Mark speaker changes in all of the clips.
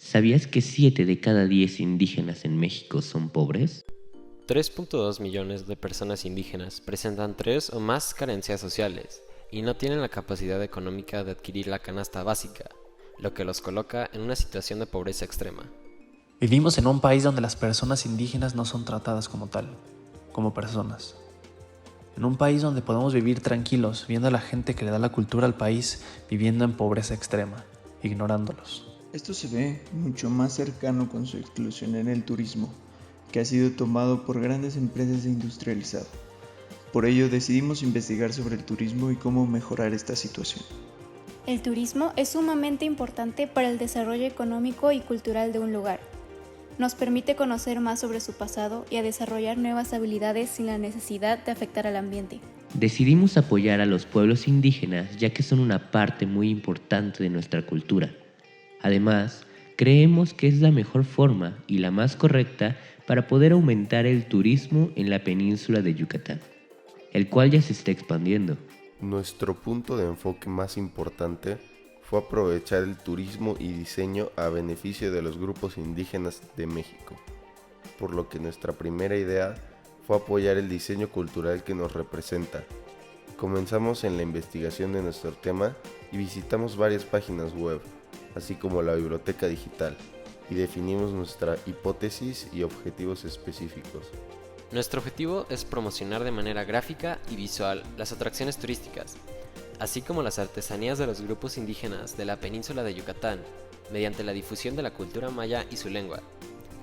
Speaker 1: ¿Sabías que 7 de cada 10 indígenas en México son pobres?
Speaker 2: 3.2 millones de personas indígenas presentan 3 o más carencias sociales y no tienen la capacidad económica de adquirir la canasta básica, lo que los coloca en una situación de pobreza extrema.
Speaker 3: Vivimos en un país donde las personas indígenas no son tratadas como tal, como personas. En un país donde podemos vivir tranquilos, viendo a la gente que le da la cultura al país viviendo en pobreza extrema, ignorándolos.
Speaker 4: Esto se ve mucho más cercano con su exclusión en el turismo, que ha sido tomado por grandes empresas de industrializado. Por ello decidimos investigar sobre el turismo y cómo mejorar esta situación.
Speaker 5: El turismo es sumamente importante para el desarrollo económico y cultural de un lugar. Nos permite conocer más sobre su pasado y a desarrollar nuevas habilidades sin la necesidad de afectar al ambiente.
Speaker 1: Decidimos apoyar a los pueblos indígenas ya que son una parte muy importante de nuestra cultura. Además, creemos que es la mejor forma y la más correcta para poder aumentar el turismo en la península de Yucatán, el cual ya se está expandiendo.
Speaker 6: Nuestro punto de enfoque más importante fue aprovechar el turismo y diseño a beneficio de los grupos indígenas de México, por lo que nuestra primera idea fue apoyar el diseño cultural que nos representa. Comenzamos en la investigación de nuestro tema y visitamos varias páginas web, así como la biblioteca digital, y definimos nuestra hipótesis y objetivos específicos.
Speaker 2: Nuestro objetivo es promocionar de manera gráfica y visual las atracciones turísticas, así como las artesanías de los grupos indígenas de la península de Yucatán, mediante la difusión de la cultura maya y su lengua,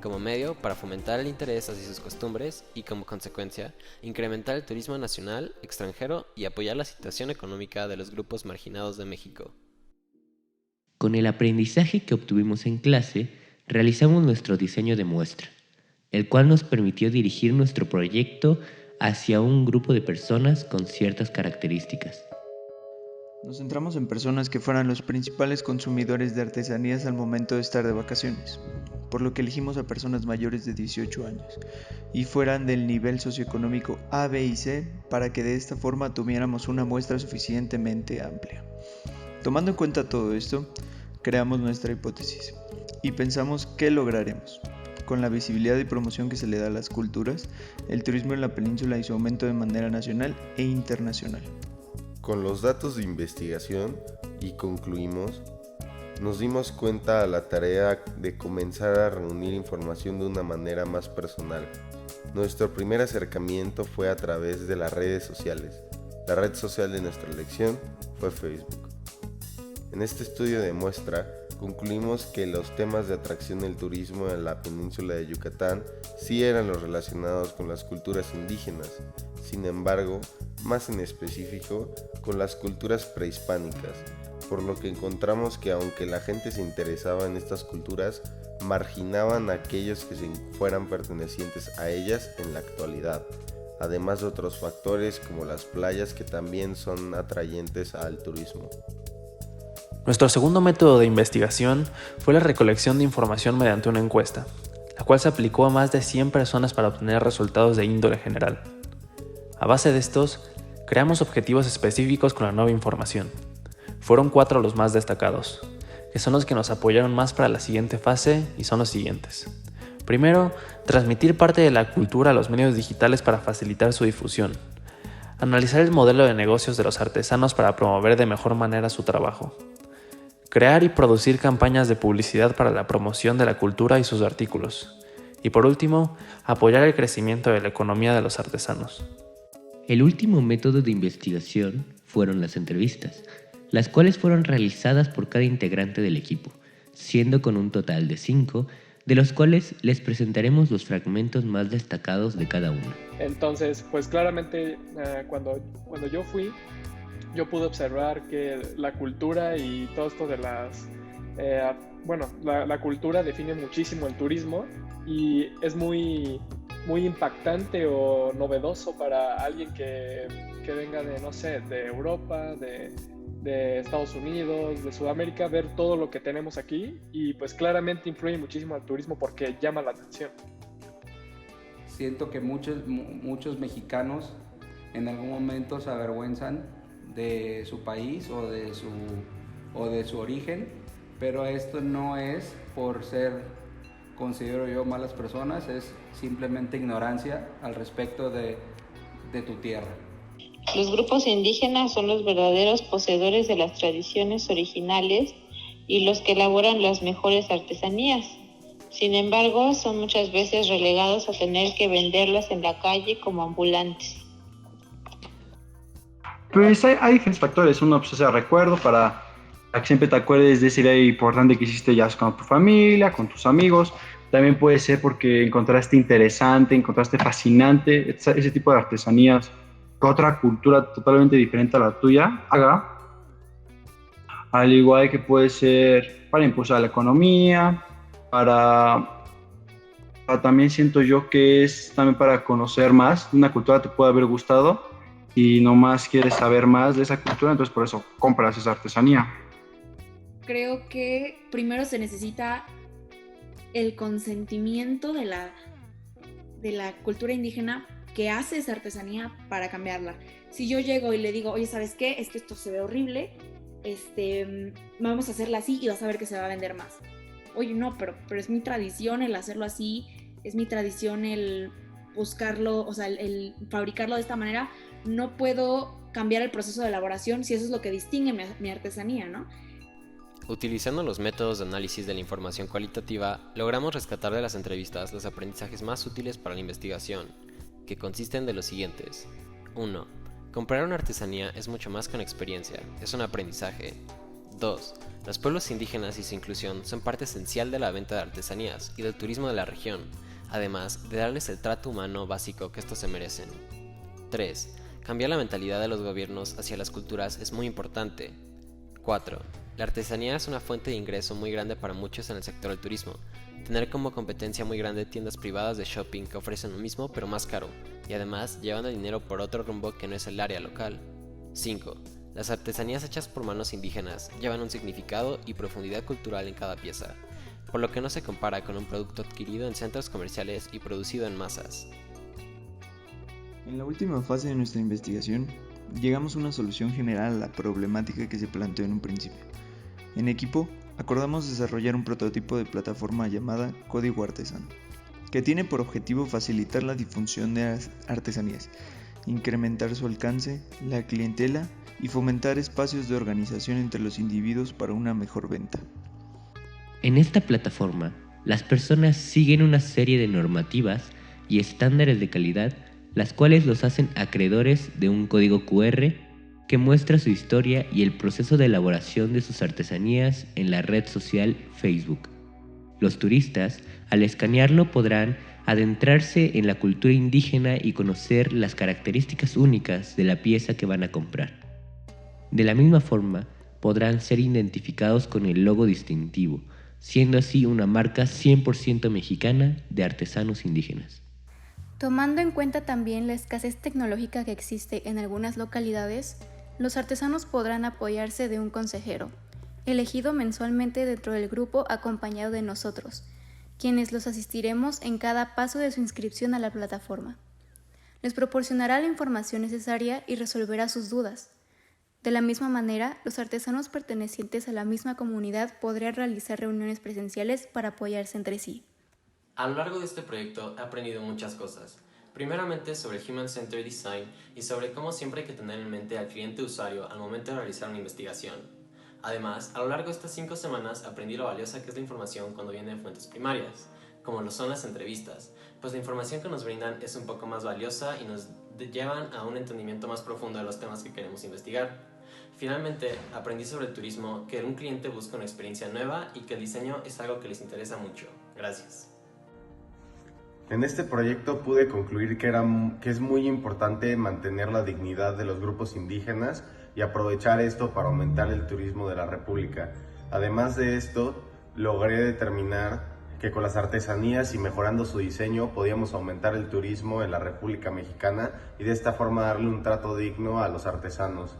Speaker 2: como medio para fomentar el interés hacia sus costumbres y, como consecuencia, incrementar el turismo nacional, extranjero y apoyar la situación económica de los grupos marginados de México.
Speaker 1: Con el aprendizaje que obtuvimos en clase, realizamos nuestro diseño de muestra, el cual nos permitió dirigir nuestro proyecto hacia un grupo de personas con ciertas características.
Speaker 4: Nos centramos en personas que fueran los principales consumidores de artesanías al momento de estar de vacaciones, por lo que elegimos a personas mayores de 18 años y fueran del nivel socioeconómico A, B y C para que de esta forma tuviéramos una muestra suficientemente amplia. Tomando en cuenta todo esto, creamos nuestra hipótesis y pensamos qué lograremos. Con la visibilidad y promoción que se le da a las culturas, el turismo en la península y su aumento de manera nacional e internacional.
Speaker 6: Con los datos de investigación, y concluimos, nos dimos cuenta a la tarea de comenzar a reunir información de una manera más personal. Nuestro primer acercamiento fue a través de las redes sociales. La red social de nuestra elección fue Facebook. En este estudio de muestra, concluimos que los temas de atracción del turismo en la península de Yucatán sí eran los relacionados con las culturas indígenas, sin embargo, más en específico, con las culturas prehispánicas, por lo que encontramos que aunque la gente se interesaba en estas culturas, marginaban a aquellos que fueran pertenecientes a ellas en la actualidad, además de otros factores como las playas que también son atrayentes al turismo.
Speaker 3: Nuestro segundo método de investigación fue la recolección de información mediante una encuesta, la cual se aplicó a más de 100 personas para obtener resultados de índole general. A base de estos, creamos objetivos específicos con la nueva información. Fueron 4 los más destacados, que son los que nos apoyaron más para la siguiente fase y son los siguientes. Primero, transmitir parte de la cultura a los medios digitales para facilitar su difusión. Analizar el modelo de negocios de los artesanos para promover de mejor manera su trabajo. Crear y producir campañas de publicidad para la promoción de la cultura y sus artículos. Y por último, apoyar el crecimiento de la economía de los artesanos.
Speaker 1: El último método de investigación fueron las entrevistas, las cuales fueron realizadas por cada integrante del equipo, siendo con un total de 5, de los cuales les presentaremos los fragmentos más destacados de cada uno.
Speaker 7: Entonces, pues claramente cuando yo fui, yo pude observar que la cultura y todo esto de las... la cultura define muchísimo el turismo y es muy impactante o novedoso para alguien que venga de, no sé, de Europa, de Estados Unidos, de Sudamérica, ver todo lo que tenemos aquí y pues claramente influye muchísimo al turismo porque llama la atención.
Speaker 8: Siento que muchos mexicanos en algún momento se avergüenzan de su país o de su origen pero esto no es por ser, considero yo, malas personas, es simplemente ignorancia al respecto de tu tierra.
Speaker 9: Los grupos indígenas son los verdaderos poseedores de las tradiciones originales y los que elaboran las mejores artesanías. Sin embargo, son muchas veces relegados a tener que venderlas en la calle como ambulantes.
Speaker 10: Pues hay diferentes factores. Uno, pues, ese recuerdo para que siempre te acuerdes de ese día importante que hiciste ya con tu familia, con tus amigos. También puede ser porque encontraste interesante, encontraste fascinante ese tipo de artesanías que otra cultura totalmente diferente a la tuya haga. Al igual que puede ser para impulsar la economía, para también siento yo que es también para conocer más. Una cultura te puede haber gustado y nomás quieres saber más de esa cultura, entonces por eso compras esa artesanía.
Speaker 11: Creo que primero se necesita el consentimiento de la cultura indígena que hace esa artesanía para cambiarla. Si yo llego y le digo, oye, ¿sabes qué? Es que esto se ve horrible, vamos a hacerla así y vas a ver que se va a vender más. Oye, no, pero es mi tradición el hacerlo así, es mi tradición el buscarlo, o sea, el fabricarlo de esta manera. No puedo cambiar el proceso de elaboración si eso es lo que distingue mi artesanía, ¿no?
Speaker 2: Utilizando los métodos de análisis de la información cualitativa, logramos rescatar de las entrevistas los aprendizajes más útiles para la investigación, que consisten de los siguientes. 1. Comprar una artesanía es mucho más que una experiencia, es un aprendizaje. 2. Los pueblos indígenas y su inclusión son parte esencial de la venta de artesanías y del turismo de la región, además de darles el trato humano básico que estos se merecen. 3. Cambiar la mentalidad de los gobiernos hacia las culturas es muy importante. 4. La artesanía es una fuente de ingreso muy grande para muchos en el sector del turismo. Tener como competencia muy grande tiendas privadas de shopping que ofrecen lo mismo pero más caro, y además llevan el dinero por otro rumbo que no es el área local. 5. Las artesanías hechas por manos indígenas llevan un significado y profundidad cultural en cada pieza, por lo que no se compara con un producto adquirido en centros comerciales y producido en masas.
Speaker 4: En la última fase de nuestra investigación, llegamos a una solución general a la problemática que se planteó en un principio. En equipo, acordamos desarrollar un prototipo de plataforma llamada Código Artesano, que tiene por objetivo facilitar la difusión de las artesanías, incrementar su alcance, la clientela y fomentar espacios de organización entre los individuos para una mejor venta.
Speaker 1: En esta plataforma, las personas siguen una serie de normativas y estándares de calidad, las cuales los hacen acreedores de un código QR que muestra su historia y el proceso de elaboración de sus artesanías en la red social Facebook. Los turistas, al escanearlo, podrán adentrarse en la cultura indígena y conocer las características únicas de la pieza que van a comprar. De la misma forma, podrán ser identificados con el logo distintivo, siendo así una marca 100% mexicana de artesanos indígenas.
Speaker 5: Tomando en cuenta también la escasez tecnológica que existe en algunas localidades, los artesanos podrán apoyarse de un consejero, elegido mensualmente dentro del grupo acompañado de nosotros, quienes los asistiremos en cada paso de su inscripción a la plataforma. Les proporcionará la información necesaria y resolverá sus dudas. De la misma manera, los artesanos pertenecientes a la misma comunidad podrán realizar reuniones presenciales para apoyarse entre sí.
Speaker 2: A lo largo de este proyecto he aprendido muchas cosas. Primeramente sobre Human Centered Design y sobre cómo siempre hay que tener en mente al cliente usuario al momento de realizar una investigación. Además, a lo largo de estas 5 semanas aprendí lo valiosa que es la información cuando viene de fuentes primarias, como lo son las entrevistas, pues la información que nos brindan es un poco más valiosa y nos llevan a un entendimiento más profundo de los temas que queremos investigar. Finalmente, aprendí sobre el turismo, que un cliente busca una experiencia nueva y que el diseño es algo que les interesa mucho. Gracias.
Speaker 6: En este proyecto pude concluir que es muy importante mantener la dignidad de los grupos indígenas y aprovechar esto para aumentar el turismo de la República. Además de esto, logré determinar que con las artesanías y mejorando su diseño podíamos aumentar el turismo en la República Mexicana y de esta forma darle un trato digno a los artesanos.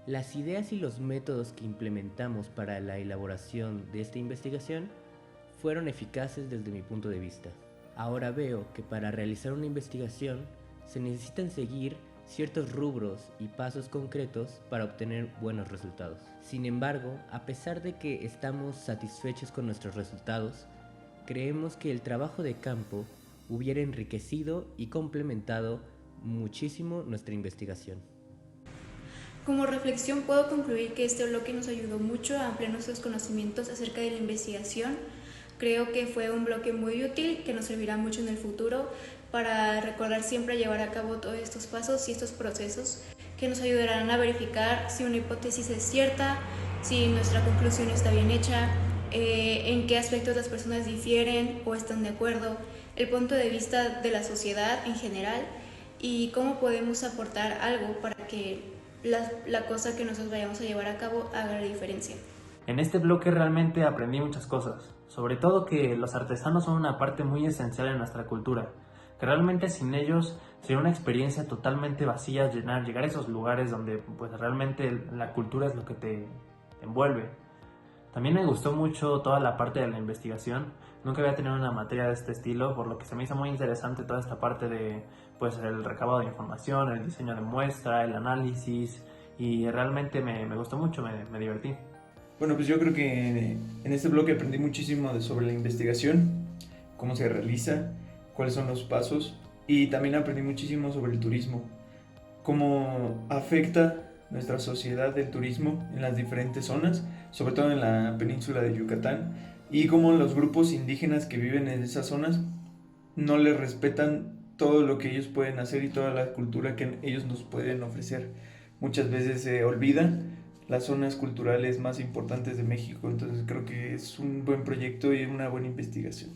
Speaker 1: Las ideas y los métodos que implementamos para la elaboración de esta investigación fueron eficaces desde mi punto de vista. Ahora veo que para realizar una investigación se necesitan seguir ciertos rubros y pasos concretos para obtener buenos resultados. Sin embargo, a pesar de que estamos satisfechos con nuestros resultados, creemos que el trabajo de campo hubiera enriquecido y complementado muchísimo nuestra investigación.
Speaker 5: Como reflexión puedo concluir que este bloque nos ayudó mucho a ampliar nuestros conocimientos acerca de la investigación. Creo que fue un bloque muy útil que nos servirá mucho en el futuro para recordar siempre llevar a cabo todos estos pasos y estos procesos que nos ayudarán a verificar si una hipótesis es cierta, si nuestra conclusión está bien hecha, en qué aspectos las personas difieren o están de acuerdo, el punto de vista de la sociedad en general y cómo podemos aportar algo para que la cosa que nosotros vayamos a llevar a cabo haga la diferencia.
Speaker 3: En este bloque realmente aprendí muchas cosas, sobre todo que los artesanos son una parte muy esencial en nuestra cultura, que realmente sin ellos sería una experiencia totalmente vacía llegar a esos lugares donde pues realmente la cultura es lo que te envuelve. También me gustó mucho toda la parte de la investigación. Nunca había tenido una materia de este estilo, por lo que se me hizo muy interesante toda esta parte de pues el recabado de información, el diseño de muestra, el análisis, y realmente me gustó mucho, me divertí.
Speaker 4: Bueno, pues yo creo que en este bloque aprendí muchísimo sobre la investigación, cómo se realiza, cuáles son los pasos, y también aprendí muchísimo sobre el turismo, cómo afecta nuestra sociedad del turismo en las diferentes zonas, sobre todo en la península de Yucatán, y cómo los grupos indígenas que viven en esas zonas no les respetan todo lo que ellos pueden hacer y toda la cultura que ellos nos pueden ofrecer. Muchas veces se olvidan las zonas culturales más importantes de México, entonces creo que es un buen proyecto y una buena investigación.